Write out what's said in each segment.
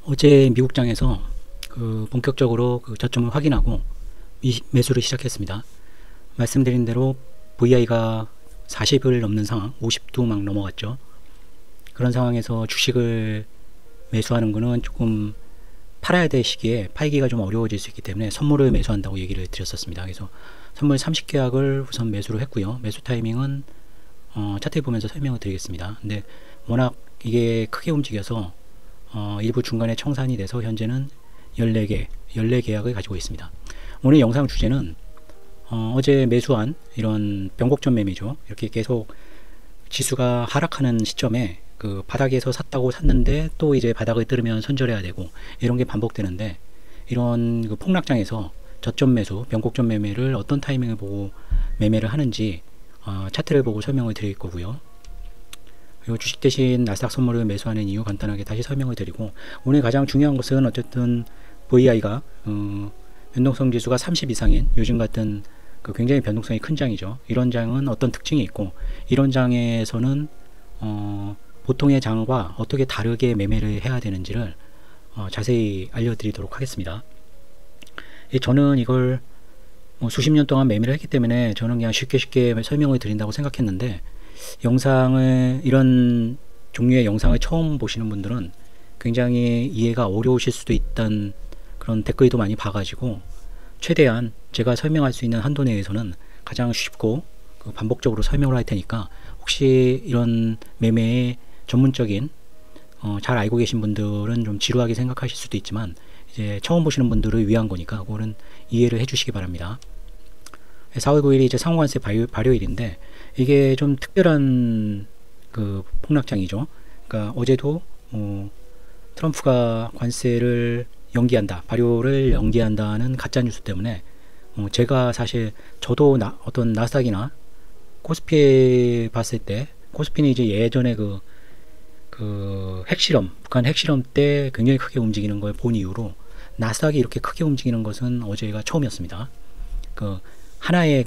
어제 미국장에서 본격적으로 저점을 확인하고 매수를 시작했습니다. 말씀드린 대로 VI가 40을 넘는 상황, 50도 막 넘어갔죠. 그런 상황에서 주식을 매수하는 거는 조금 팔아야 될 시기에 팔기가 좀 어려워질 수 있기 때문에 선물을 매수한다고 얘기를 드렸었습니다. 그래서 선물 30계약을 우선 매수를 했고요. 매수 타이밍은 차트 보면서 설명을 드리겠습니다. 근데 워낙 이게 크게 움직여서 일부 중간에 청산이 돼서 현재는 14계약을 가지고 있습니다. 오늘 영상 주제는 어제 매수한 이런 변곡점 매매죠. 이렇게 계속 지수가 하락하는 시점에 바닥에서 샀다고 샀는데 또 이제 바닥을 뚫으면 손절해야 되고 이런 게 반복되는데, 이런 폭락장에서 저점 매수, 변곡점 매매를 어떤 타이밍을 보고 매매를 하는지 차트를 보고 설명을 드릴 거고요. 그리고 주식 대신 나스닥 선물을 매수하는 이유 간단하게 다시 설명을 드리고, 오늘 가장 중요한 것은 어쨌든 VI가 변동성 지수가 30 이상인 요즘 같은 굉장히 변동성이 큰 장이죠. 이런 장은 어떤 특징이 있고, 이런 장에서는 보통의 장과 어떻게 다르게 매매를 해야 되는지를 자세히 알려드리도록 하겠습니다. 저는 이걸 수십 년 동안 매매를 했기 때문에 저는 그냥 쉽게 설명을 드린다고 생각했는데, 이런 종류의 영상을 처음 보시는 분들은 굉장히 이해가 어려우실 수도 있다는 그런 댓글도 많이 봐가지고, 최대한 제가 설명할 수 있는 한도 내에서는 가장 쉽고 반복적으로 설명을 할 테니까, 혹시 이런 매매에 전문적인 잘 알고 계신 분들은 좀 지루하게 생각하실 수도 있지만, 이제 처음 보시는 분들을 위한 거니까 그거는 이해를 해 주시기 바랍니다. 4월 9일이 이제 상호관세 발효일인데, 이게 좀 특별한 폭락장이죠. 그러니까 어제도 트럼프가 관세를 연기한다, 발효를 연기한다는 가짜 뉴스 때문에 제가 사실 저도 어떤 나스닥이나 코스피 봤을 때, 코스피는 이제 예전에 핵실험, 북한 핵실험 때 굉장히 크게 움직이는 걸 본 이후로 나스닥이 이렇게 크게 움직이는 것은 어제가 처음이었습니다. 하나의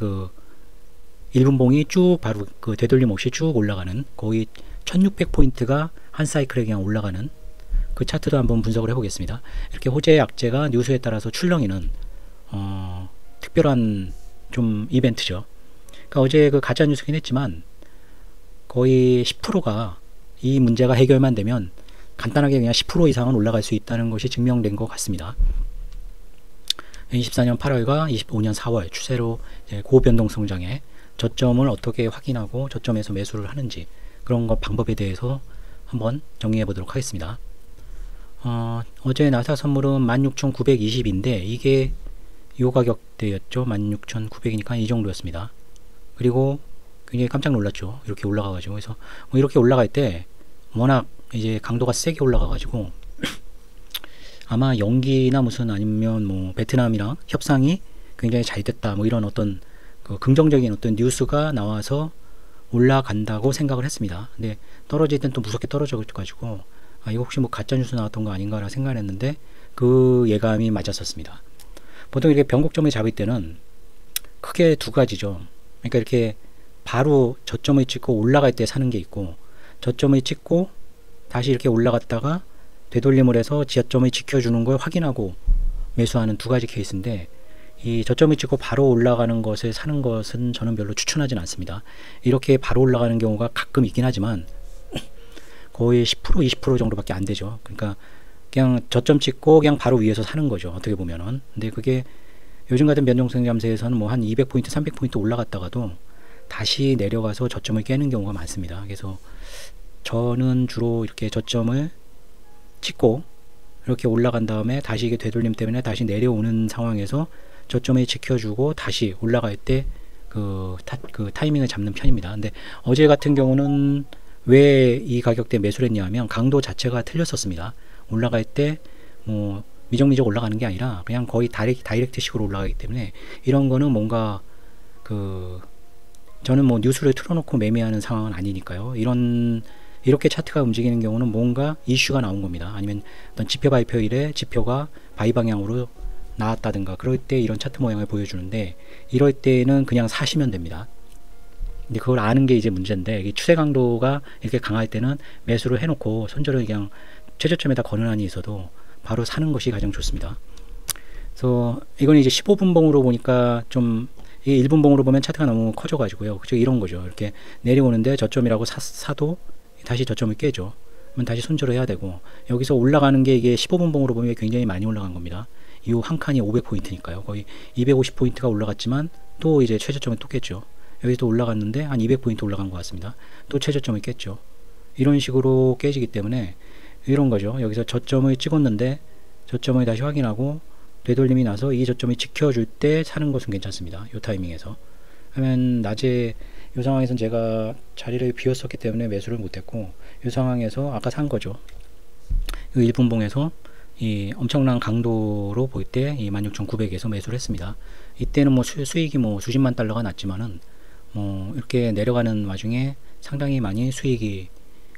1분봉이 쭉 바로 되돌림 없이 쭉 올라가는, 거의 1600포인트가 한 사이클에 그냥 올라가는 그 차트도 한번 분석을 해보겠습니다. 이렇게 호재 악재가 뉴스에 따라서 출렁이는 특별한 좀 이벤트죠. 그러니까 어제 가짜 뉴스긴 했지만 거의 10%가 이 문제가 해결만 되면 간단하게 그냥 10% 이상은 올라갈 수 있다는 것이 증명된 것 같습니다. 24년 8월과 25년 4월 추세로 고변동 성장의 저점을 어떻게 확인하고 저점에서 매수를 하는지, 그런 것 방법에 대해서 한번 정리해 보도록 하겠습니다. 어제 나스닥 선물은 16,920인데 이게 요 가격대였죠. 16,900이니까 이 정도였습니다. 그리고 굉장히 깜짝 놀랐죠. 이렇게 올라가가지고. 그래서 이렇게 올라갈 때 워낙 이제 강도가 세게 올라가가지고 아마 연기나 무슨 아니면 베트남이랑 협상이 굉장히 잘 됐다, 이런 어떤 긍정적인 어떤 뉴스가 나와서 올라간다고 생각을 했습니다. 근데 떨어질 땐 또 무섭게 떨어져가지고 이거 혹시 가짜 뉴스 나왔던 거 아닌가라 생각을 했는데 그 예감이 맞았었습니다. 보통 이렇게 변곡점을 잡을 때는 크게 두 가지죠. 그러니까 이렇게 바로 저점을 찍고 올라갈 때 사는 게 있고, 저점을 찍고 다시 이렇게 올라갔다가 되돌림을 해서 지하점을 지켜주는 걸 확인하고 매수하는 두 가지 케이스인데, 이 저점을 찍고 바로 올라가는 것을 사는 것은 저는 별로 추천하진 않습니다. 이렇게 바로 올라가는 경우가 가끔 있긴 하지만 거의 10% 20% 정도밖에 안 되죠. 그러니까 그냥 저점 찍고 그냥 바로 위에서 사는 거죠, 어떻게 보면은. 근데 그게 요즘 같은 변동성 잠세에서는 한 200포인트 300포인트 올라갔다가도 다시 내려가서 저점을 깨는 경우가 많습니다. 그래서 저는 주로 이렇게 저점을 찍고 이렇게 올라간 다음에 다시 이게 되돌림 때문에 다시 내려오는 상황에서 저점을 지켜주고 다시 올라갈 때 타이밍을 잡는 편입니다. 근데 어제 같은 경우는 왜 이 가격대에 매수를 했냐 하면 강도 자체가 틀렸었습니다. 올라갈 때 미적미적 올라가는 게 아니라 그냥 거의 다이렉트 식으로 올라가기 때문에, 이런 거는 뭔가 저는 뉴스를 틀어놓고 매매하는 상황은 아니니까요. 이렇게 차트가 움직이는 경우는 뭔가 이슈가 나온 겁니다. 아니면 어떤 지표 발표일에 지표가 바이 방향으로 나왔다든가, 그럴 때 이런 차트 모양을 보여주는데, 이럴 때는 그냥 사시면 됩니다. 근데 그걸 아는 게 이제 문제인데, 이게 추세 강도가 이렇게 강할 때는 매수를 해놓고 손절을 그냥 최저점에다 거는 한이 있어도 바로 사는 것이 가장 좋습니다. 그래서 이건 이제 15분봉으로 보니까 좀 이게 1분봉으로 보면 차트가 너무 커져 가지고요. 그죠? 이런 거죠. 이렇게 내려오는데 저점이라고 사도 다시 저점을 깨죠. 그러면 다시 손절을 해야 되고, 여기서 올라가는 게 이게 15분봉으로 보면 굉장히 많이 올라간 겁니다. 이 한 칸이 500포인트니까요. 거의 250포인트가 올라갔지만 또 이제 최저점을 또 깼죠. 여기서 또 올라갔는데 한 200포인트 올라간 것 같습니다. 또 최저점을 깼죠. 이런 식으로 깨지기 때문에 이런 거죠. 여기서 저점을 찍었는데 저점을 다시 확인하고 되돌림이 나서 이 저점이 지켜줄 때 사는 것은 괜찮습니다. 이 타이밍에서. 하면 낮에 이 상황에서는 제가 자리를 비웠었기 때문에 매수를 못했고, 이 상황에서 아까 산 거죠. 이 1분봉에서 이 엄청난 강도로 볼 때 이 16,900에서 매수를 했습니다. 이때는 뭐 수익이 뭐 수십만 달러가 났지만은 뭐 이렇게 내려가는 와중에 상당히 많이 수익이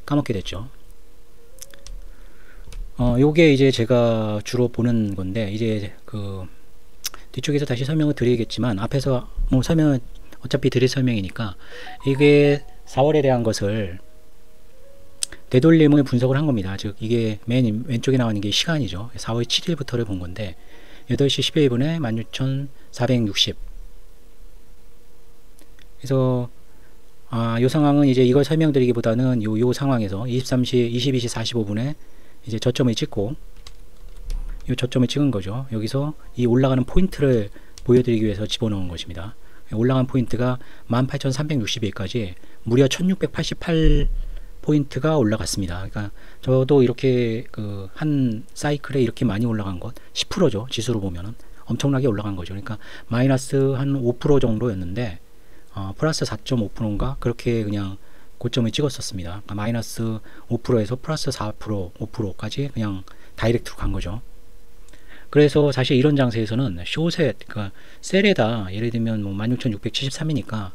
까먹게 됐죠. 요게 이제 제가 주로 보는 건데, 이제 그 뒤쪽에서 다시 설명을 드리겠지만, 앞에서 뭐 설명을 어차피 드릴 설명이니까, 이게 4월에 대한 것을 되돌림을 분석을 한 겁니다. 즉 이게 맨 왼쪽에 나오는 게 시간이죠. 4월 7일부터를 본 건데 8시 11분에 16,460. 그래서 요 상황은 이제 이걸 설명드리기보다는 요 상황에서 22시 45분에 이제 저점을 찍고, 이 저점을 찍은 거죠. 여기서 이 올라가는 포인트를 보여드리기 위해서 집어넣은 것입니다. 올라간 포인트가 18,361까지 무려 1688포인트가 올라갔습니다. 그러니까 저도 이렇게 그 한 사이클에 이렇게 많이 올라간 것 10%죠. 지수로 보면은 엄청나게 올라간 거죠. 그러니까 마이너스 한 5% 정도였는데 플러스 4.5%인가 그렇게 그냥 고점을 찍었었습니다. 그러니까 마이너스 5%에서 플러스 4%, 5%까지 그냥 다이렉트로 간 거죠. 그래서 사실 이런 장세에서는 숏에, 그러니까 셀에다 예를 들면 뭐 16,673이니까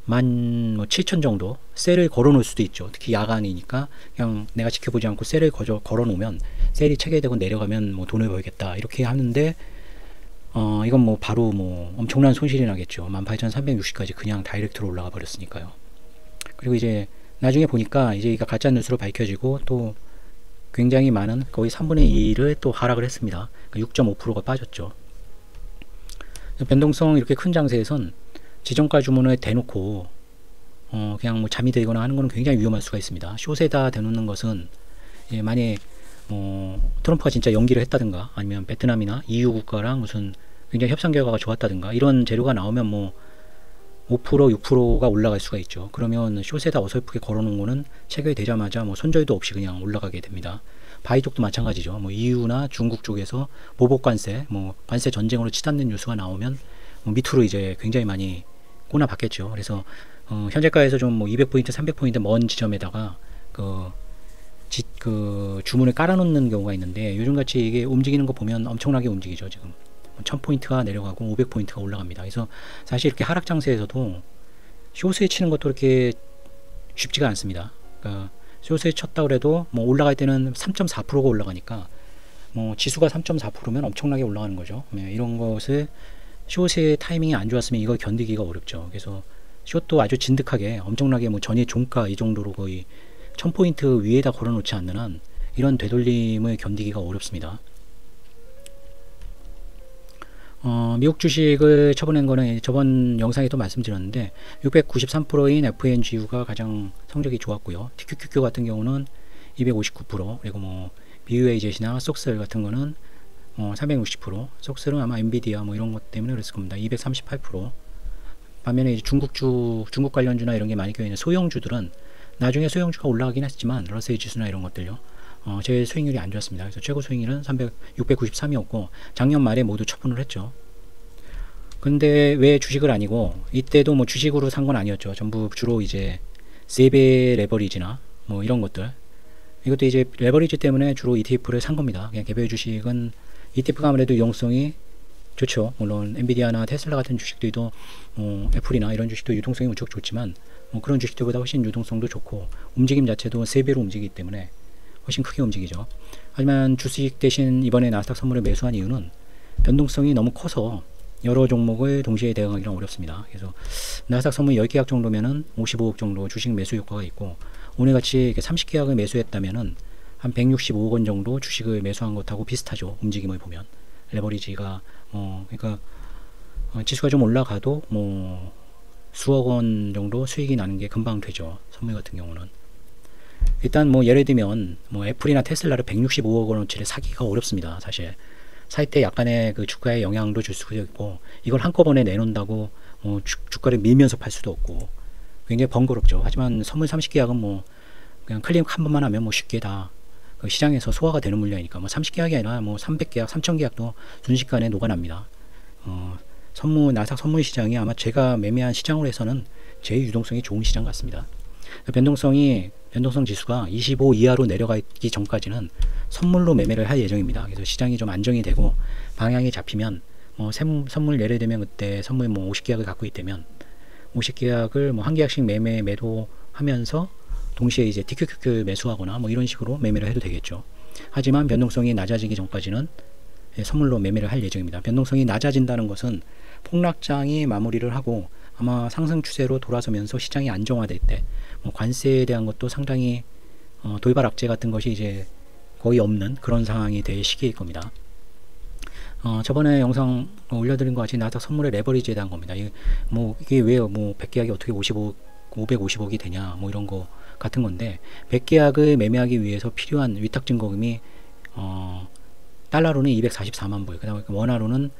17,000 정도 셀을 걸어 놓을 수도 있죠. 특히 야간이니까 그냥 내가 지켜보지 않고 셀을 걸어 놓으면 셀이 체결되고 내려가면 뭐 돈을 벌겠다 이렇게 하는데, 이건 뭐 바로 뭐 엄청난 손실이 나겠죠. 18,360까지 그냥 다이렉트로 올라가 버렸으니까요. 그리고 이제 나중에 보니까 이제 이가 가짜 뉴스로 밝혀지고 또 굉장히 많은 거의 3분의 2를 또 하락을 했습니다. 6.5%가 빠졌죠. 변동성 이렇게 큰 장세에선 지정가 주문을 대놓고 그냥 뭐 잠이 들거나 하는 것은 굉장히 위험할 수가 있습니다. 숏에다 대놓는 것은 만약에 트럼프가 진짜 연기를 했다든가 아니면 베트남이나 EU 국가랑 무슨 굉장히 협상 결과가 좋았다든가 이런 재료가 나오면 뭐 5%, 6%가 올라갈 수가 있죠. 그러면 숏에다 어설프게 걸어놓은 거는 체결되자마자 뭐 손절도 없이 그냥 올라가게 됩니다. 바이 쪽도 마찬가지죠. 뭐 EU나 중국 쪽에서 보복 관세, 뭐 관세 전쟁으로 치닫는 뉴스가 나오면 뭐 밑으로 이제 굉장히 많이 꼬나 받겠죠. 그래서 현재가에서 좀 뭐 200포인트, 300포인트 먼 지점에다가 그 주문을 깔아놓는 경우가 있는데, 요즘같이 이게 움직이는 거 보면 엄청나게 움직이죠. 지금 1000포인트가 내려가고 500포인트가 올라갑니다. 그래서 사실 이렇게 하락 장세에서도 숏에 치는 것도 이렇게 쉽지가 않습니다. 그러니까 숏에 쳤다 그래도 뭐 올라갈 때는 3.4%가 올라가니까 뭐 지수가 3.4%면 엄청나게 올라가는 거죠. 이런 것을 숏의 타이밍이 안 좋았으면 이걸 견디기가 어렵죠. 그래서 숏도 아주 진득하게 엄청나게 뭐 전일 종가 이 정도로 거의 1000포인트 위에다 걸어 놓지 않는 한 이런 되돌림을 견디기가 어렵습니다. 미국 주식을 쳐보낸 거는 저번 영상에도 말씀드렸는데 693%인 FNGU가 가장 성적이 좋았고요. TQQQ 같은 경우는 259%, 그리고 뭐 BUAZ나 속셀 같은 거는 360%, 속셀은 아마 엔비디아 뭐 이런 것 때문에 그랬을 겁니다. 238%. 반면에 이제 중국 관련주나 이런 게 많이 껴있는 소형주들은 나중에 소형주가 올라가긴 했지만 러셀 지수나 이런 것들요. 제 수익률이 안 좋았습니다. 그래서 최고 수익률은 693이었고 작년 말에 모두 처분을 했죠. 근데 왜 주식을 아니고, 이때도 뭐 주식으로 산 건 아니었죠. 전부 주로 이제 세배 레버리지나 뭐 이런 것들, 이것도 이제 레버리지 때문에 주로 ETF를 산 겁니다. 그냥 개별 주식은 ETF가 아무래도 유동성이 좋죠. 물론 엔비디아나 테슬라 같은 주식들도 애플이나 이런 주식도 유동성이 무척 좋지만 그런 주식들보다 훨씬 유동성도 좋고 움직임 자체도 3배로 움직이기 때문에 훨씬 크게 움직이죠. 하지만 주식 대신 이번에 나스닥 선물을 매수한 이유는 변동성이 너무 커서 여러 종목을 동시에 대응하기는 어렵습니다. 그래서 나스닥 선물 10계약 정도면은 55억 정도 주식 매수 효과가 있고, 오늘같이 30계약을 매수했다면은 한 165억 원 정도 주식을 매수한 것하고 비슷하죠. 움직임을 보면 레버리지가 그러니까 지수가 좀 올라가도 뭐 수억 원 정도 수익이 나는 게 금방 되죠. 선물 같은 경우는 일단 뭐 예를 들면 뭐 애플이나 테슬라를 165억 원어치를 사기가 어렵습니다. 사실 살 때 약간의 그 주가에 영향도 줄 수도 있고 이걸 한꺼번에 내놓는다고 주가를 밀면서 팔 수도 없고 굉장히 번거롭죠. 하지만 선물 30계약은 뭐 그냥 클릭 한 번만 하면 뭐 쉽게 다 그 시장에서 소화가 되는 물량이니까 뭐 30계약이 아니라 뭐 300계약, 3000계약도 순식간에 녹아납니다. 선물 나스닥 선물 시장이 아마 제가 매매한 시장으로 해서는 제일 유동성이 좋은 시장 같습니다. 변동성 지수가 25 이하로 내려가기 전까지는 선물로 매매를 할 예정입니다. 그래서 시장이 좀 안정이 되고 방향이 잡히면 선물 예를 들면 그때 선물 뭐 50계약을 갖고 있다면 50계약을 뭐 한 계약씩 매도하면서 동시에 이제 TQQQ 매수하거나 뭐 이런 식으로 매매를 해도 되겠죠. 하지만 변동성이 낮아지기 전까지는 선물로 매매를 할 예정입니다. 변동성이 낮아진다는 것은 폭락장이 마무리를 하고 아마 상승 추세로 돌아서면서 시장이 안정화될 때 관세에 대한 것도 상당히 돌발 악재 같은 것이 이제 거의 없는 그런 상황이 될 시기일 겁니다. 저번에 영상 올려드린 것 같이 나스닥 선물의 레버리지에 대한 겁니다. 이게 왜요? 100계약이 어떻게 550억이 되냐? 뭐 이런 거 같은 건데 100계약을 매매하기 위해서 필요한 위탁증거금이 달러로는 244만 불, 그 다음에 원화로는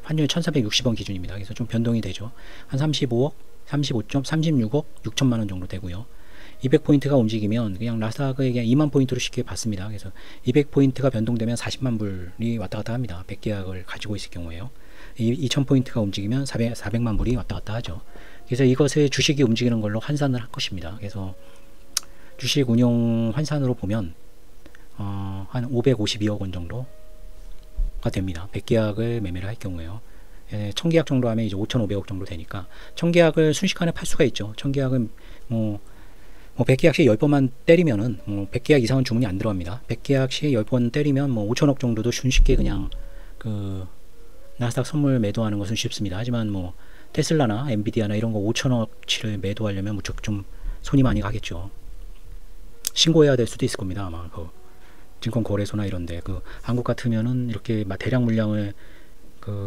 환율 1460원 기준입니다. 그래서 좀 변동이 되죠. 한 35억, 36억 6천만 원 정도 되고요. 200포인트가 움직이면 그냥 나스닥을 그냥 2만 포인트로 쉽게 봤습니다. 그래서 200포인트가 변동되면 40만 불이 왔다 갔다 합니다. 100계약을 가지고 있을 경우에요. 2000포인트가 움직이면 400만 불이 왔다 갔다 하죠. 그래서 이것을 주식이 움직이는 걸로 환산을 할 것입니다. 그래서 주식 운용 환산으로 보면 한 552억 원 정도가 됩니다. 100계약을 매매를 할 경우에요. 1000계약 정도 하면 이제 5,500억 정도 되니까 1000계약을 순식간에 팔 수가 있죠. 1000계약은 100계약씩 10번만 때리면은 100계약 이상은 주문이 안 들어갑니다. 100계약씩 10번 때리면 5천억 정도도 순식게 그냥 그 나스닥 선물 매도하는 것은 쉽습니다. 하지만 테슬라나 엔비디아나 이런 거 5천억치를 매도하려면 무척 좀 손이 많이 가겠죠. 신고해야 될 수도 있을 겁니다. 아마 증권거래소나 이런데 한국 같으면은 이렇게 대량 물량을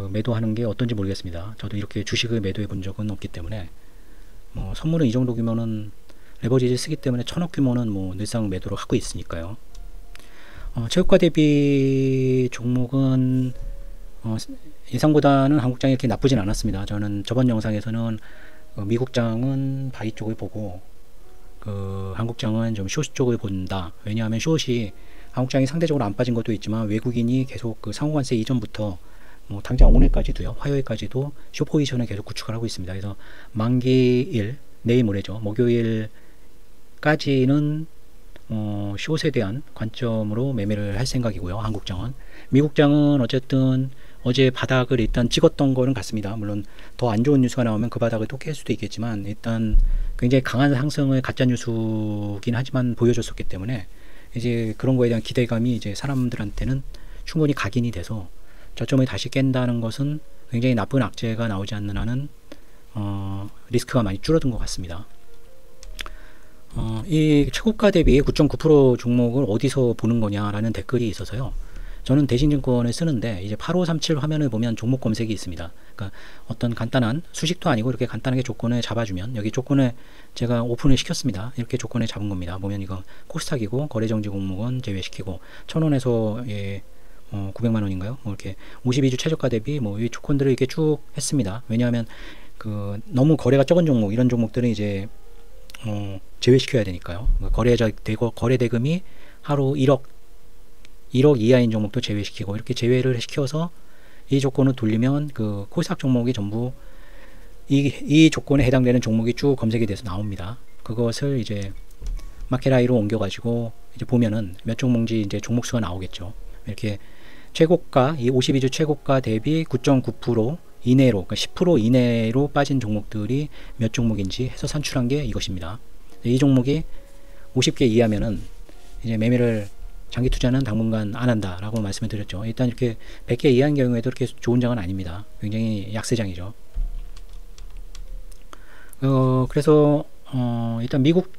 매도하는 게 어떤지 모르겠습니다. 저도 이렇게 주식을 매도해 본 적은 없기 때문에 선물은 이 정도 규모는 레버리지 쓰기 때문에 1000억 규모는 늘상 매도를 하고 있으니까요. 최고가 대비 종목은 예상보다는 한국장이 이렇게 나쁘진 않았습니다. 저는 저번 영상에서는 미국장은 바이 쪽을 보고 한국장은 좀 숏 쪽을 본다. 왜냐하면 숏이 한국장이 상대적으로 안 빠진 것도 있지만 외국인이 계속 상호관세 이전부터 당장 오늘까지도요, 화요일까지도 숏 포지션을 계속 구축을 하고 있습니다. 그래서 만기일, 내일 모레죠, 목요일까지는 숏에 대한 관점으로 매매를 할 생각이고요. 한국장은. 미국장은 어쨌든 어제 바닥을 일단 찍었던 거는 같습니다. 물론 더 안 좋은 뉴스가 나오면 그 바닥을 또 깰 수도 있겠지만 일단 굉장히 강한 상승을 가짜 뉴스긴 하지만 보여줬었기 때문에 이제 그런 거에 대한 기대감이 이제 사람들한테는 충분히 각인이 돼서 저점을 다시 깬다는 것은 굉장히 나쁜 악재가 나오지 않는 한은 리스크가 많이 줄어든 것 같습니다. 이 최고가 대비 9.9% 종목을 어디서 보는 거냐라는 댓글이 있어서요. 저는 대신증권을 쓰는데 이제 8537 화면을 보면 종목 검색이 있습니다. 그러니까 어떤 간단한 수식도 아니고 이렇게 간단하게 조건을 잡아주면 여기 조건을 제가 오픈을 시켰습니다. 이렇게 조건을 잡은 겁니다. 보면 이거 코스닥이고 거래정지 공모건 제외시키고 1000원에서 900만 원인가요? 이렇게 52주 최저가 대비 이 조건들을 이렇게 쭉 했습니다. 왜냐하면 너무 거래가 적은 종목 이런 종목들은 이제 제외시켜야 되니까요. 거래 대금이 하루 1억 이하인 종목도 제외시키고 이렇게 제외를 시켜서 이 조건을 돌리면 코스닥 종목이 전부 이 조건에 해당되는 종목이 쭉 검색이 돼서 나옵니다. 그것을 이제 마켓아이로 옮겨가지고 이제 보면은 몇 종목인지 이제 종목수가 나오겠죠. 이렇게 최고가, 이 52주 최고가 대비 9.9% 이내로, 그러니까 10% 이내로 빠진 종목들이 몇 종목인지 해서 산출한 게 이것입니다. 이 종목이 50개 이하면은 이제 매매를 장기 투자는 당분간 안 한다라고 말씀을 드렸죠. 일단 이렇게 100개 이하인 경우에도 이렇게 좋은 장은 아닙니다. 굉장히 약세장이죠. 그래서 일단 미국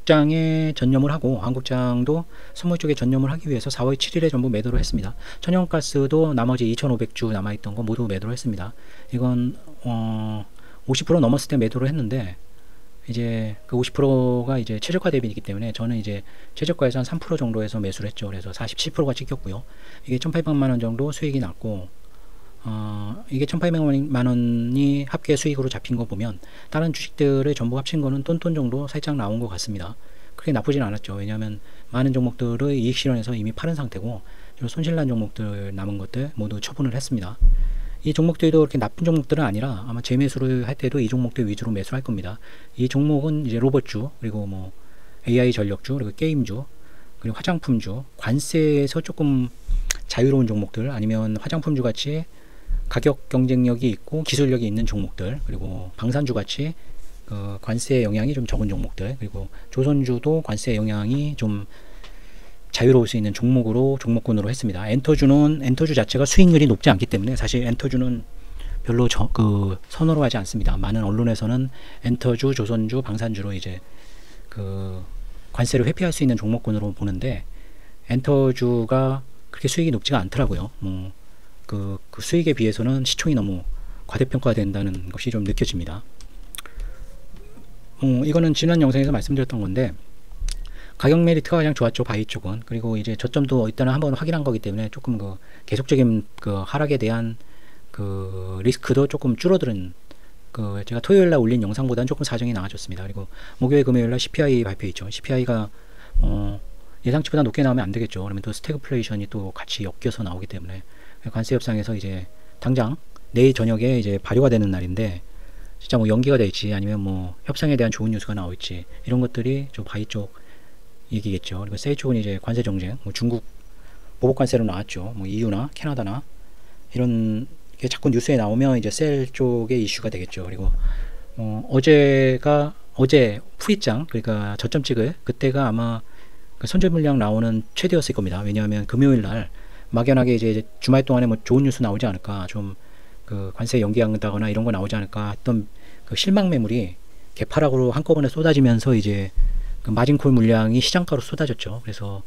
한국장에 전념을 하고, 한국장도 선물 쪽에 전념을 하기 위해서 4월 7일에 전부 매도를 했습니다. 천연가스도 나머지 2,500주 남아있던 거 모두 매도를 했습니다. 이건 50% 넘었을 때 매도를 했는데, 이제 그 50%가 이제 최저가 대비이기 때문에 저는 이제 최저가에서 한 3% 정도 해서 매수를 했죠. 그래서 47%가 찍혔고요. 이게 1,800만원 정도 수익이 났고, 이게 1,800만원이 합계 수익으로 잡힌 거 보면 다른 주식들을 전부 합친 거는 똔똔 정도 살짝 나온 것 같습니다. 그렇게 나쁘진 않았죠. 왜냐하면 많은 종목들을 이익 실현해서 이미 팔은 상태고, 손실난 종목들 남은 것들 모두 처분을 했습니다. 이 종목들도 그렇게 나쁜 종목들은 아니라 아마 재매수를 할 때도 이 종목들 위주로 매수를 할 겁니다. 이 종목은 이제 로봇주, 그리고 뭐 AI 전력주, 그리고 게임주, 그리고 화장품주, 관세에서 조금 자유로운 종목들, 아니면 화장품주 같이 가격 경쟁력이 있고 기술력이 있는 종목들, 그리고 방산주 같이 관세 영향이 좀 적은 종목들, 그리고 조선주도 관세 영향이 좀 자유로울 수 있는 종목군으로 했습니다. 엔터주 자체가 수익률이 높지 않기 때문에 사실 엔터주는 별로 선호로 하지 않습니다. 많은 언론에서는 엔터주, 조선주, 방산주로 이제 관세를 회피할 수 있는 종목군으로 보는데, 엔터주가 그렇게 수익이 높지가 않더라고요. 그 수익에 비해서는 시총이 너무 과대평가된다는 것이 좀 느껴집니다. 이거는 지난 영상에서 말씀드렸던 건데, 가격 메리트가 가장 좋았죠, 바이 쪽은. 그리고 이제 저점도 일단은 한번 확인한 거기 때문에 조금 계속적인 하락에 대한 리스크도 조금 줄어드는, 제가 토요일날 올린 영상보다는 조금 사정이 나아졌습니다. 그리고 목요일, 금요일날 CPI 발표있죠. CPI가 예상치보다 높게 나오면 안 되겠죠. 그러면 또 스태그플레이션이 또 같이 엮여서 나오기 때문에 관세 협상에서 이제 당장 내일 저녁에 이제 발효가 되는 날인데, 진짜 뭐 연기가 될지 아니면 뭐 협상에 대한 좋은 뉴스가 나올지, 이런 것들이 좀 바이 쪽 얘기겠죠. 그리고 세이 쪽은 이제 관세 정책, 뭐 중국 보복 관세로 나왔죠. 뭐 EU나 캐나다나 이런 게 자꾸 뉴스에 나오면 이제 셀 쪽의 이슈가 되겠죠. 그리고 어제 후입장, 그러니까 저점 찍을 그때가 아마 선절 물량 나오는 최대였을 겁니다. 왜냐하면 금요일 날 막연하게 이제 주말 동안에 뭐 좋은 뉴스 나오지 않을까, 좀 관세 연기한다거나 이런 거 나오지 않을까 했던 실망 매물이 개파락으로 한꺼번에 쏟아지면서 이제 마진콜 물량이 시장가로 쏟아졌죠. 그래서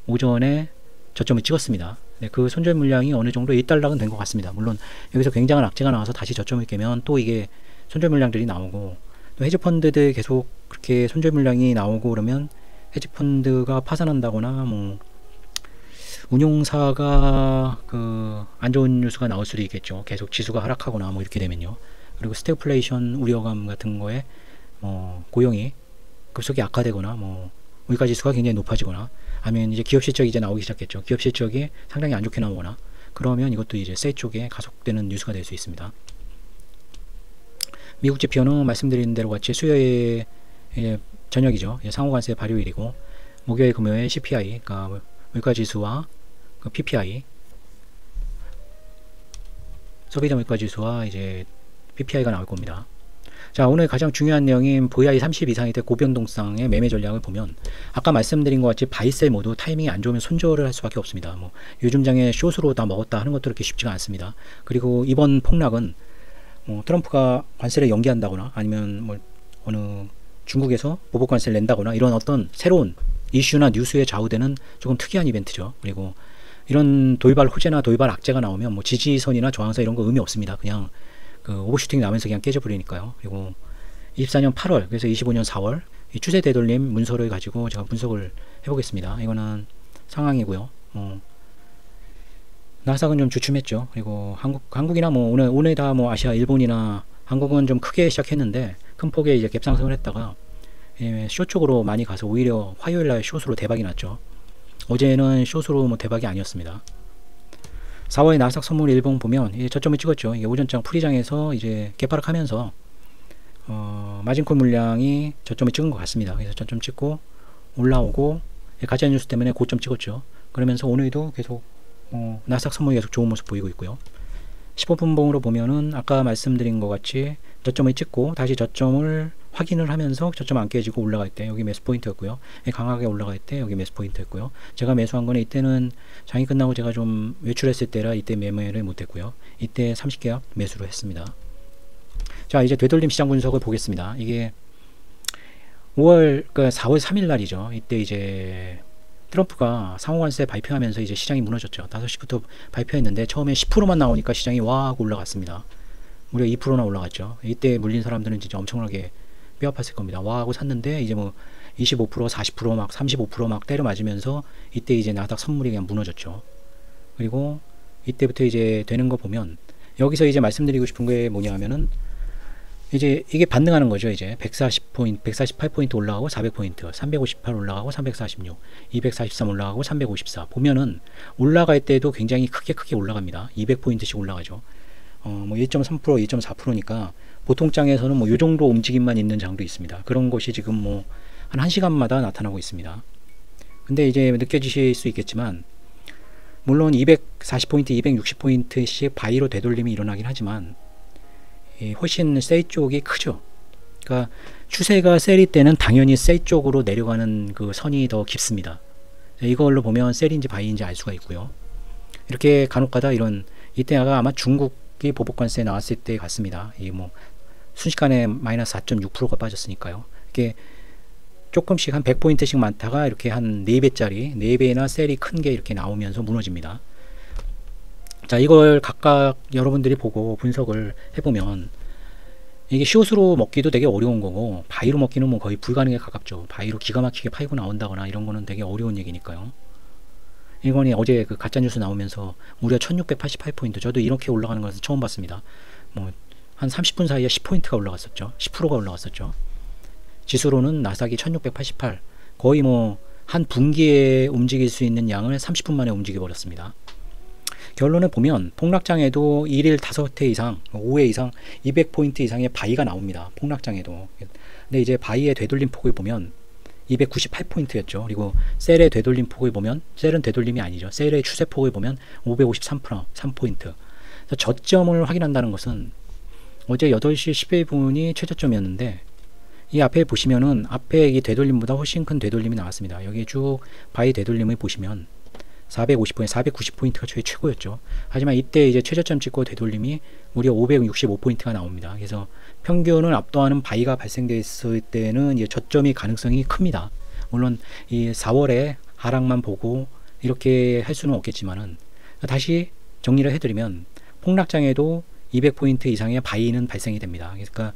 오전에 저점을 찍었습니다. 네, 그 손절 물량이 어느 정도 일단락은 된 것 같습니다. 물론 여기서 굉장한 악재가 나와서 다시 저점을 깨면 또 이게 손절 물량들이 나오고, 또 헤지펀드들 계속 그렇게 손절 물량이 나오고 그러면 헤지펀드가 파산한다거나 뭐 운용사가 안 좋은 뉴스가 나올 수도 있겠죠. 계속 지수가 하락하거나 뭐 이렇게 되면요. 그리고 스태그플레이션 우려감 같은 거에 고용이 급속히 악화되거나 뭐 물가 지수가 굉장히 높아지거나, 아니면 이제 기업 실적이 이제 나오기 시작했죠. 기업 실적이 상당히 안 좋게 나오거나, 그러면 이것도 이제 세이 쪽에 가속되는 뉴스가 될 수 있습니다. 미국 지표는 말씀드린 대로 같이 수요일 저녁이죠. 상호관세 발효일이고, 목요일, 금요일 CPI, 그러니까 물가 지수와 PPI, 소비자 물가 지수와 이제 PPI가 나올 겁니다. 자, 오늘 가장 중요한 내용인 VI 30 이상일 때 고변동성의 매매 전략을 보면, 아까 말씀드린 것 같이 바이셀 모두 타이밍이 안 좋으면 손절을 할 수밖에 없습니다. 뭐 요즘 장에 숏으로 다 먹었다 하는 것도 그렇게 쉽지가 않습니다. 그리고 이번 폭락은 트럼프가 관세를 연기한다거나, 아니면 뭐 어느 중국에서 보복 관세를 낸다거나, 이런 어떤 새로운 이슈나 뉴스에 좌우되는 조금 특이한 이벤트죠. 그리고 이런 돌발 호재나 돌발 악재가 나오면 뭐 지지선이나 저항선 이런 거 의미 없습니다. 그냥 오버슈팅 나면서 그냥 깨져버리니까요. 그리고 24년 8월, 그래서 25년 4월 이 추세 되돌림 문서를 가지고 제가 분석을 해보겠습니다. 이거는 상황이고요. 나스닥은 좀 주춤했죠. 그리고 한국이나 뭐 오늘 다 뭐 아시아, 일본이나 한국은 좀 크게 시작했는데 큰 폭의 이제 갭상승을 했다가 숏 쪽으로 많이 가서 오히려 화요일날 숏으로 대박이 났죠. 어제는 숏으로 뭐 대박이 아니었습니다. 4월에 나스닥 선물 일봉 보면 저점을 찍었죠. 이게 오전장 풀이장에서 이제 개파락하면서 마진콜 물량이 저점을 찍은 것 같습니다. 그래서 저점 찍고 올라오고 가짜 뉴스 때문에 고점 찍었죠. 그러면서 오늘도 계속 나스닥 선물이 계속 좋은 모습 보이고 있고요. 15분봉으로 보면은 아까 말씀드린 것 같이 저점을 찍고 다시 저점을 확인을 하면서 저점 안 깨지고 올라갈 때 여기 매수 포인트였고요. 강하게 올라갈 때 여기 매수 포인트였고요. 제가 매수한 거는 이때는 장이 끝나고 제가 좀 외출했을 때라 이때 매매를 못했고요. 이때 30계약 매수를 했습니다. 자, 이제 되돌림 시장 분석을 보겠습니다. 이게 그러니까 4월 3일 날이죠. 이때 이제 트럼프가 상호관세 발표하면서 이제 시장이 무너졌죠. 5시부터 발표했는데 처음에 10%만 나오니까 시장이 와 하고 올라갔습니다. 무려 2%나 올라갔죠. 이때 물린 사람들은 진짜 엄청나게 뼈 아팠을 겁니다. 와 하고 샀는데 이제 뭐 25%, 40% 막 35% 막 때려 맞으면서 이때 이제 나스닥 선물이 그냥 무너졌죠. 그리고 이때부터 이제 되는 거 보면 여기서 이제 말씀드리고 싶은 게 뭐냐 하면은 이제 이게 반등하는 거죠. 이제 140포인트, 148포인트 올라가고 400포인트, 358 올라가고 346, 243 올라가고 354. 보면은 올라갈 때도 굉장히 크게 올라갑니다. 200포인트씩 올라가죠. 뭐 1.3%, 2.4%니까 보통 장에서는 뭐 요 정도 움직임만 있는 장도 있습니다. 그런 것이 지금 뭐 한 1시간마다 나타나고 있습니다. 근데 이제 느껴지실 수 있겠지만 물론 240포인트, 260포인트씩 바이로 되돌림이 일어나긴 하지만 훨씬 세이 쪽이 크죠. 그러니까 추세가 셀일 때는 당연히 세이 쪽으로 내려가는 그 선이 더 깊습니다. 이걸로 보면 셀인지 바이인지 알 수가 있고요. 이렇게 간혹가다 이런 이때가 아마 중국이 보복관세 나왔을 때 같습니다. 이 뭐 순식간에 마이너스 4.6%가 빠졌으니까요. 이게 조금씩 한 100포인트씩 많다가 이렇게 한 4배짜리 4배나 셀이 큰 게 이렇게 나오면서 무너집니다. 자, 이걸 각각 여러분들이 보고 분석을 해보면 이게 숏으로 먹기도 되게 어려운 거고 바이로 먹기는 뭐 거의 불가능에 가깝죠. 바이로 기가 막히게 팔고 나온다거나 이런 거는 되게 어려운 얘기니까요. 이건이 어제 그 가짜뉴스 나오면서 무려 1688포인트, 저도 이렇게 올라가는 것은 처음 봤습니다. 뭐 한 30분 사이에 10포인트가 올라갔었죠. 10%가 올라갔었죠. 지수로는 나스닥이 1688, 거의 뭐 한 분기에 움직일 수 있는 양을 30분 만에 움직여 버렸습니다. 결론을 보면 폭락장에도 1일 5회 이상, 5회 이상 200포인트 이상의 바이가 나옵니다. 폭락장에도. 근데 이제 바이의 되돌림 폭을 보면 298포인트였죠. 그리고 셀의 되돌림 폭을 보면, 셀은 되돌림이 아니죠. 셀의 추세폭을 보면 553포인트. 저점을 확인한다는 것은 어제 8시 11분이 최저점이었는데 이 앞에 보시면은 앞에 이 되돌림보다 훨씬 큰 되돌림이 나왔습니다. 여기 쭉 바이 되돌림을 보시면 450포인트, 490포인트가 저희 최고였죠. 하지만 이때 이제 최저점 찍고 되돌림이 무려 565포인트가 나옵니다. 그래서 평균을 압도하는 바이가 발생됐을 때는 이제 저점이 가능성이 큽니다. 물론 이 4월에 하락만 보고 이렇게 할 수는 없겠지만은 다시 정리를 해드리면 폭락장에도 200포인트 이상의 바이는 발생이 됩니다. 그러니까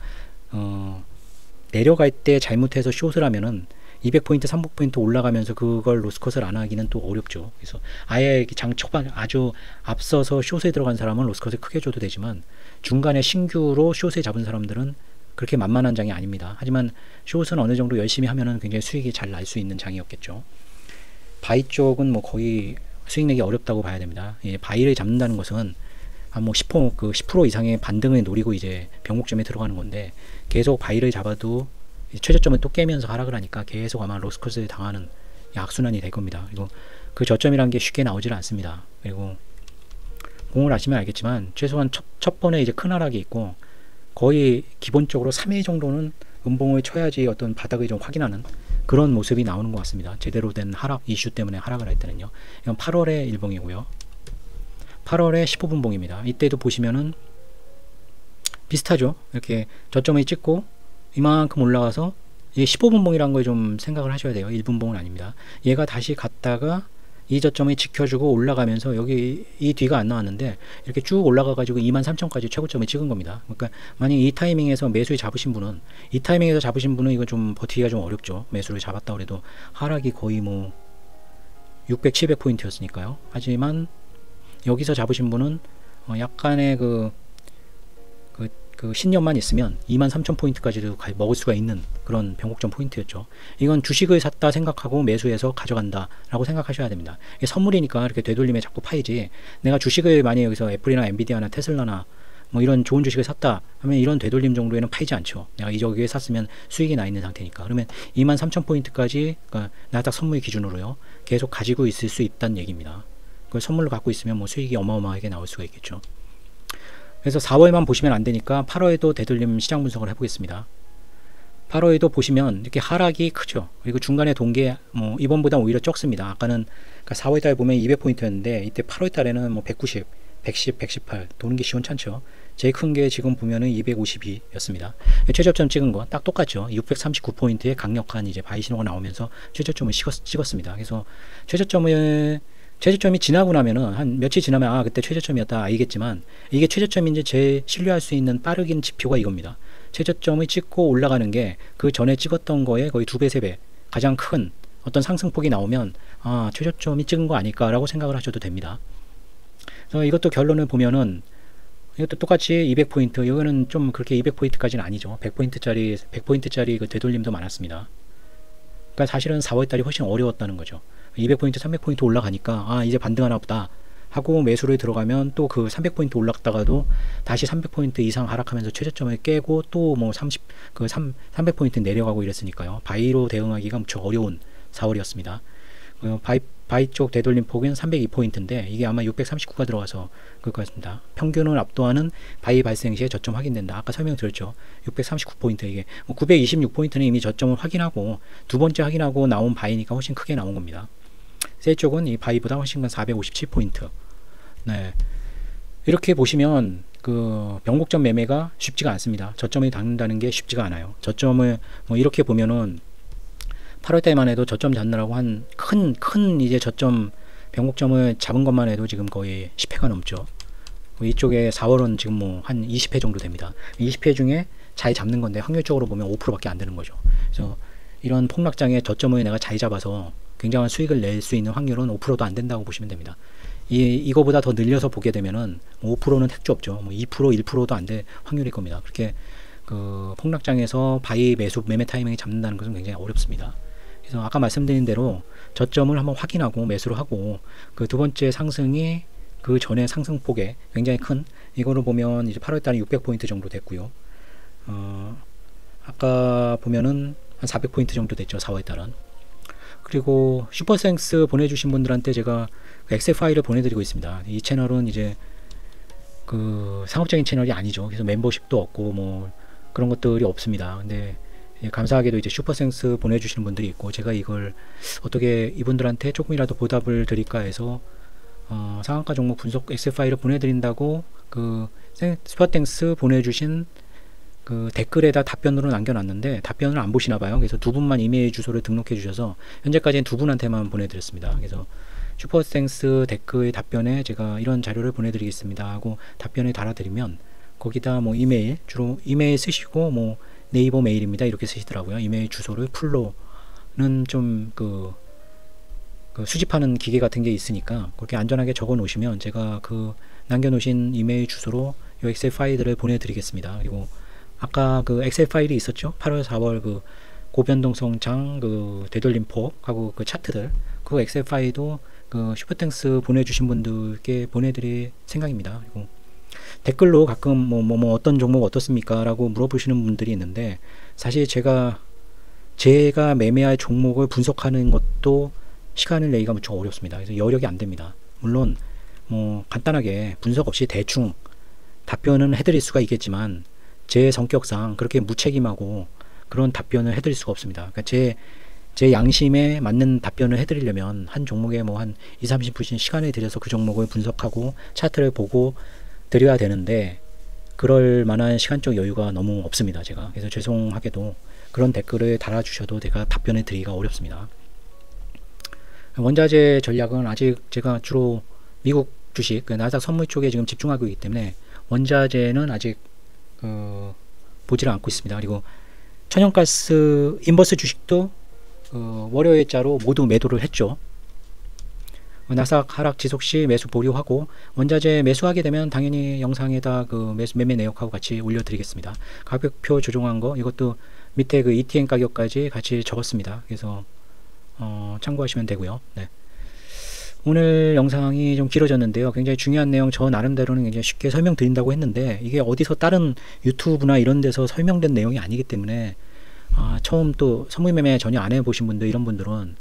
내려갈 때 잘못해서 숏을 하면은 200포인트, 300포인트 올라가면서 그걸 로스컷을 안 하기는 또 어렵죠. 그래서 아예 장 초반 아주 앞서서 숏에 들어간 사람은 로스컷을 크게 줘도 되지만 중간에 신규로 숏에 잡은 사람들은 그렇게 만만한 장이 아닙니다. 하지만 숏은 어느 정도 열심히 하면은 굉장히 수익이 잘 날 수 있는 장이었겠죠. 바이 쪽은 뭐 거의 수익 내기 어렵다고 봐야 됩니다. 예, 바이를 잡는다는 것은 한 뭐 10% 이상의 반등을 노리고 이제 병목점에 들어가는 건데 계속 바이를 잡아도 최저점을 또 깨면서 하락을 하니까 계속 아마 로스컷을 당하는 악순환이 될 겁니다. 그리고 그 저점이란 게 쉽게 나오질 않습니다. 그리고 공을 아시면 알겠지만 최소한 첫 번에 이제 큰 하락이 있고 거의 기본적으로 3일 정도는 음봉을 쳐야지 어떤 바닥을 좀 확인하는 그런 모습이 나오는 것 같습니다. 제대로 된 하락 이슈 때문에 하락을 할 때는요. 이건 8월의 일봉이고요. 8월의 15분봉입니다. 이때도 보시면은 비슷하죠. 이렇게 저점을 찍고 이만큼 올라가서 이게 15분봉이라는 걸 좀 생각을 하셔야 돼요. 1분봉은 아닙니다. 얘가 다시 갔다가 이 저점을 지켜주고 올라가면서 여기 이 뒤가 안 나왔는데 이렇게 쭉 올라가 가지고 23,000까지 최고점을 찍은 겁니다. 그러니까 만약 이 타이밍에서 매수를 잡으신 분은 이거 좀 버티기가 좀 어렵죠. 매수를 잡았다 그래도 하락이 거의 뭐 600, 700포인트였으니까요. 하지만 여기서 잡으신 분은 약간의 그 신념만 있으면 23,000포인트까지도 먹을 수가 있는 그런 변곡점 포인트였죠. 이건 주식을 샀다 생각하고 매수해서 가져간다 라고 생각하셔야 됩니다. 이게 선물이니까 이렇게 되돌림에 자꾸 파이지, 내가 주식을 만약 여기서 애플이나 엔비디아나 테슬라나 뭐 이런 좋은 주식을 샀다 하면 이런 되돌림 정도에는 파이지 않죠. 내가 이저기에 샀으면 수익이 나 있는 상태니까. 그러면 23,000포인트까지 그러니까 나스닥 선물 기준으로요 계속 가지고 있을 수 있다는 얘기입니다. 그걸 선물로 갖고 있으면 뭐 수익이 어마어마하게 나올 수가 있겠죠. 그래서 4월만 보시면 안 되니까 8월에도 되돌림 시장 분석을 해보겠습니다. 8월에도 보시면 이렇게 하락이 크죠. 그리고 중간에 동계 뭐 이번보다 오히려 적습니다. 아까는 그러니까 4월달 보면 200포인트였는데 이때 8월달에는 뭐 190, 110, 118 도는 게 시원찮죠. 제일 큰 게 지금 보면은 252였습니다. 최저점 찍은 거 딱 똑같죠. 639포인트의 강력한 이제 바이 신호가 나오면서 최저점을 찍었습니다. 그래서 최저점이 지나고 나면은 한 며칠 지나면 아 그때 최저점이었다 알겠지만, 이게 최저점인지 제 신뢰할 수 있는 빠르긴 지표가 이겁니다. 최저점을 찍고 올라가는 게 그 전에 찍었던 거에 거의 2배, 3배 가장 큰 어떤 상승폭이 나오면 아 최저점이 찍은 거 아닐까라고 생각을 하셔도 됩니다. 그래서 이것도 결론을 보면은 이것도 똑같이 200포인트, 이거는 좀 그렇게 200포인트까지는 아니죠. 100포인트짜리 그 되돌림도 많았습니다. 그러니까 사실은 4월달이 훨씬 어려웠다는 거죠. 200포인트, 300포인트 올라가니까 아 이제 반등하나 보다 하고 매수를 들어가면 또 그 300포인트 올랐다가도 다시 300포인트 이상 하락하면서 최저점을 깨고 또 뭐 300포인트 내려가고 이랬으니까요. 바이로 대응하기가 무척 어려운 4월이었습니다. 바이 쪽 되돌림 폭은 302포인트인데 이게 아마 639가 들어가서 그럴 것 같습니다. 평균을 압도하는 바이 발생 시에 저점 확인된다. 아까 설명드렸죠. 639포인트, 이게 926포인트는 이미 저점을 확인하고 두 번째 확인하고 나온 바이니까 훨씬 크게 나온 겁니다. 셀 쪽은 이 바이보다 훨씬 큰 457포인트. 네. 이렇게 보시면 그 변곡점 매매가 쉽지가 않습니다. 저점을 닿는다는 게 쉽지가 않아요. 저점을 뭐 이렇게 보면은 8월달만 해도 저점 잡느라고 한 큰 이제 저점 변곡점을 잡은 것만 해도 지금 거의 10회가 넘죠. 이쪽에 4월은 지금 뭐 한 20회 정도 됩니다. 20회 중에 잘 잡는 건데 확률적으로 보면 5%밖에 안 되는 거죠. 그래서 이런 폭락장의 저점을 내가 잘 잡아서 굉장한 수익을 낼 수 있는 확률은 5%도 안 된다고 보시면 됩니다. 이거보다 더 늘려서 보게 되면은 5%는 택도 없죠. 뭐 2%, 1%도 안 될 확률일 겁니다. 그렇게 그 폭락장에서 바이 매수 매매 타이밍을 잡는다는 것은 굉장히 어렵습니다. 그래서 아까 말씀드린 대로 저점을 한번 확인하고 매수를 하고 그 두 번째 상승이 그 전에 상승폭에 굉장히 큰 이거를 보면 이제 8월달에 600포인트 정도 됐고요. 아까 보면은 한 400포인트 정도 됐죠. 4월달은. 그리고 슈퍼생스 보내주신 분들한테 제가 그 엑셀 파일을 보내드리고 있습니다. 이 채널은 이제 그 상업적인 채널이 아니죠. 그래서 멤버십도 없고 뭐 그런 것들이 없습니다. 근데 감사하게도 이제 슈퍼생스 보내주시는 분들이 있고 제가 이걸 어떻게 이분들한테 조금이라도 보답을 드릴까 해서 상한가 종목 분석 엑셀 파일을 보내드린다고 그 슈퍼땡스 보내주신 그 댓글에다 답변으로 남겨놨는데 답변을 안 보시나봐요. 그래서 두 분만 이메일 주소를 등록해 주셔서 현재까지는 두 분한테만 보내드렸습니다. 그래서 슈퍼땡스 댓글 답변에 제가 이런 자료를 보내드리겠습니다 하고 답변을 달아드리면 거기다 뭐 이메일, 주로 이메일 쓰시고 뭐 네이버 메일입니다 이렇게 쓰시더라고요. 이메일 주소를 풀로는 좀 그 수집하는 기계 같은 게 있으니까 그렇게 안전하게 적어 놓으시면 제가 그 남겨놓으신 이메일 주소로 이 엑셀 파일들을 보내드리겠습니다. 그리고 아까 그 엑셀 파일이 있었죠. 8월 4월 그 고변동성 장 그 되돌림폭하고 그 차트들, 그 엑셀 파일도 그 슈퍼땡스 보내주신 분들께 보내드릴 생각입니다. 그리고 댓글로 가끔 뭐 어떤 종목 어떻습니까 라고 물어보시는 분들이 있는데 사실 제가 매매할 종목을 분석하는 것도 시간을 내기가 무척 어렵습니다. 그래서 여력이 안 됩니다. 물론 뭐 간단하게 분석 없이 대충 답변은 해드릴 수가 있겠지만 제 성격상 그렇게 무책임하고 그런 답변을 해드릴 수가 없습니다. 그러니까 제 양심에 맞는 답변을 해드리려면 한 종목에 뭐 한 20-30분씩 시간을 들여서 그 종목을 분석하고 차트를 보고 드려야 되는데 그럴 만한 시간적 여유가 너무 없습니다. 제가. 그래서 죄송하게도 그런 댓글을 달아주셔도 제가 답변을 드리기가 어렵습니다. 원자재 전략은 아직 제가 주로 미국 주식, 그 나스닥 선물 쪽에 지금 집중하고 있기 때문에 원자재는 아직 보지를 않고 있습니다. 그리고 천연가스 인버스 주식도 월요일자로 모두 매도를 했죠. 나스닥 하락 지속 시 매수 보류하고 원자재 매수하게 되면 당연히 영상에다 그 매매 내역하고 같이 올려드리겠습니다. 가격표 조정한 거 이것도 밑에 그 ETN 가격까지 같이 적었습니다. 그래서 참고하시면 되고요. 네. 오늘 영상이 좀 길어졌는데요. 굉장히 중요한 내용 저 나름대로는 굉장히 쉽게 설명드린다고 했는데 이게 어디서 다른 유튜브나 이런 데서 설명된 내용이 아니기 때문에 처음 또 선물매매 전혀 안 해보신 분들 이런 분들은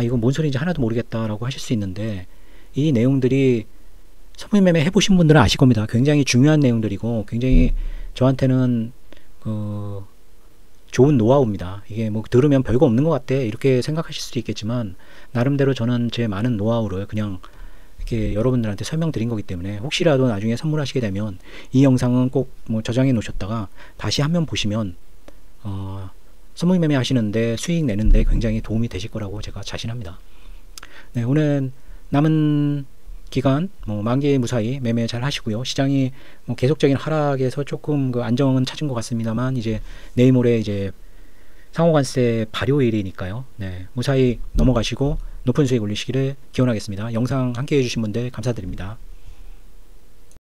이건 뭔 소리인지 하나도 모르겠다라고 하실 수 있는데 이 내용들이 선물매매 해보신 분들은 아실 겁니다. 굉장히 중요한 내용들이고 굉장히 저한테는 좋은 노하우입니다. 이게 뭐 들으면 별거 없는 것 같아 이렇게 생각하실 수도 있겠지만 나름대로 저는 제 많은 노하우를 그냥 이렇게 여러분들한테 설명드린 거기 때문에 혹시라도 나중에 선물하시게 되면 이 영상은 꼭 뭐 저장해 놓으셨다가 다시 한번 보시면 선물 매매 하시는데 수익 내는데 굉장히 도움이 되실 거라고 제가 자신합니다. 네, 오늘 남은 기간 뭐 만기 무사히 매매 잘 하시고요. 시장이 뭐 계속적인 하락에서 조금 그 안정은 찾은 것 같습니다만 이제 내일 모레 이제 상호관세 발효일이니까요. 네, 무사히 넘어가시고 높은 수익 올리시기를 기원하겠습니다. 영상 함께 해주신 분들 감사드립니다.